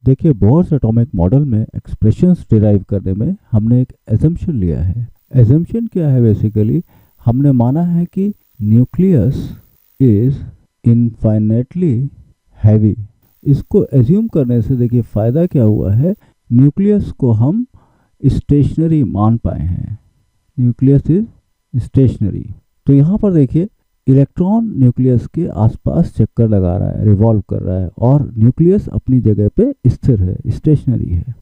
देखिए Bohr's atomic model में expressions derive करने में हमने एक एजम्पशन लिया है। एजम्पशन क्या है? बेसिकली हमने माना है कि न्यूक्लियस इज इनफाइनेटली हैवी। इसको एज्यूम करने से देखिए फ़ायदा क्या हुआ है, न्यूक्लियस को हम स्टेशनरी मान पाए हैं। Nucleus is stationary. तो यहाँ पर देखिए इलेक्ट्रॉन न्यूक्लियस के आसपास चक्कर लगा रहा है, रिवॉल्व कर रहा है, और न्यूक्लियस अपनी जगह पे स्थिर है, स्टेशनरी है।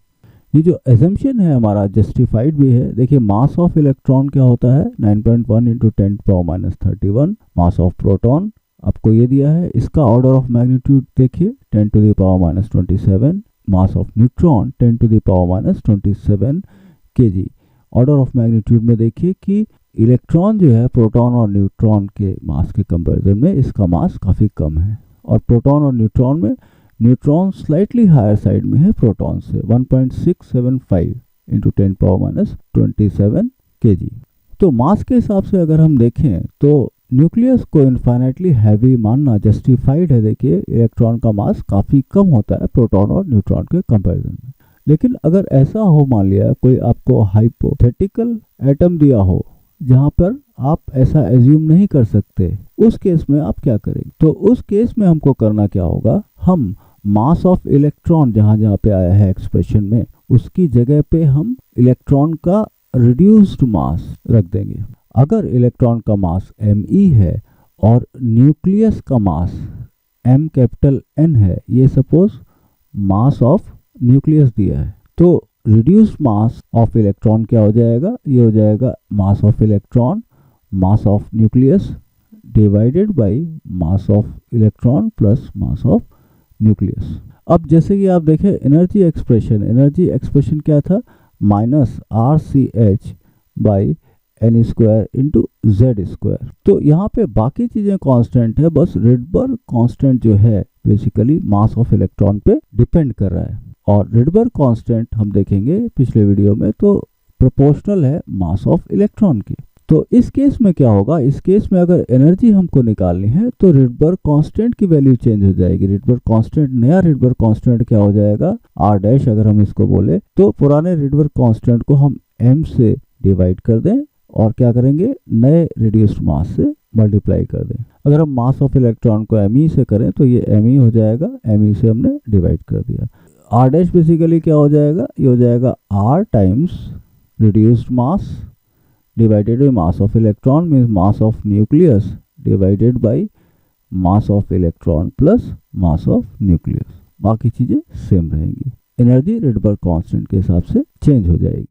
ये जो एजम्पशन है हमारा जस्टिफाइड भी है। देखिए मास ऑफ इलेक्ट्रॉन क्या होता है, 9.1 इंटू 10⁻31। मास ऑफ प्रोटॉन आपको ये दिया है, इसका ऑर्डर ऑफ मैग्नीट्यूड देखिए 10⁻27। Mass of neutron 10⁻27 kg। Order of magnitude में देखिए कि इलेक्ट्रॉन जो है प्रोटॉन और न्यूट्रॉन के मास के कंपैरिजन में इसका मास काफ़ी कम है, और प्रोटॉन और न्यूट्रॉन में न्यूट्रॉन स्लाइटली हायर साइड में है प्रोटॉन से, 1.675 इंटू 10⁻27 kg। तो मास के हिसाब से अगर हम देखें तो न्यूक्लियस को इनफाइनाइटली हैवी मानना जस्टिफाइड है। देखिए इलेक्ट्रॉन का मास काफ़ी कम होता है प्रोटॉन और न्यूट्रॉन के कंपैरिजन में। लेकिन अगर ऐसा हो, मान लिया कोई आपको हाइपोथेटिकल एटम दिया हो जहाँ पर आप ऐसा एज्यूम नहीं कर सकते, उस केस में आप क्या करेंगे? तो उस केस में हमको करना क्या होगा, हम मास ऑफ इलेक्ट्रॉन जहाँ जहाँ पे आया है एक्सप्रेशन में, उसकी जगह पे हम इलेक्ट्रॉन का रिड्यूस्ड मास रख देंगे। अगर इलेक्ट्रॉन का मास me है और न्यूक्लियस का मास M है, ये सपोज मास ऑफ न्यूक्लियस दिया है, तो रिड्यूस्ड मास ऑफ इलेक्ट्रॉन क्या हो जाएगा, ये हो जाएगा mass of electron mass of nucleus divided by mass of electron plus mass of nucleus. अब जैसे कि आप देखें एनर्जी एक्सप्रेशन क्या था, -RCH by n square into Z square. तो यहाँ पे बाकी चीज़ें कांस्टेंट है, बस रिडबर्ग कांस्टेंट जो है बेसिकली मास ऑफ इलेक्ट्रॉन पे डिपेंड कर रहा है। और रिडबर्ग कांस्टेंट हम देखेंगे पिछले वीडियो में, तो प्रोपोर्शनल है मास ऑफ इलेक्ट्रॉन की। तो इस केस में क्या होगा, इस केस में अगर एनर्जी हमको निकालनी है तो रिडबर्ग कांस्टेंट की वैल्यू चेंज हो जाएगी। रिडबर्ग कांस्टेंट, नया रिडबर्ग कांस्टेंट क्या हो जाएगा, r' अगर हम इसको बोले तो पुराने रिडबर्ग कांस्टेंट को हम m से डिवाइड कर दें और क्या करेंगे, नए रिड्यूस्ड मास से मल्टीप्लाई कर दें। अगर हम मास ऑफ इलेक्ट्रॉन को me से करें तो ये me हो जाएगा, me से हमने डिवाइड कर दिया। r' बेसिकली क्या हो जाएगा, ये हो जाएगा r times reduced mass divided by mass of electron, means mass of nucleus divided by mass of electron plus mass of nucleus. बाकी चीज़ें सेम रहेंगी, एनर्जी रिडबर्ग कांस्टेंट के हिसाब से चेंज हो जाएगी।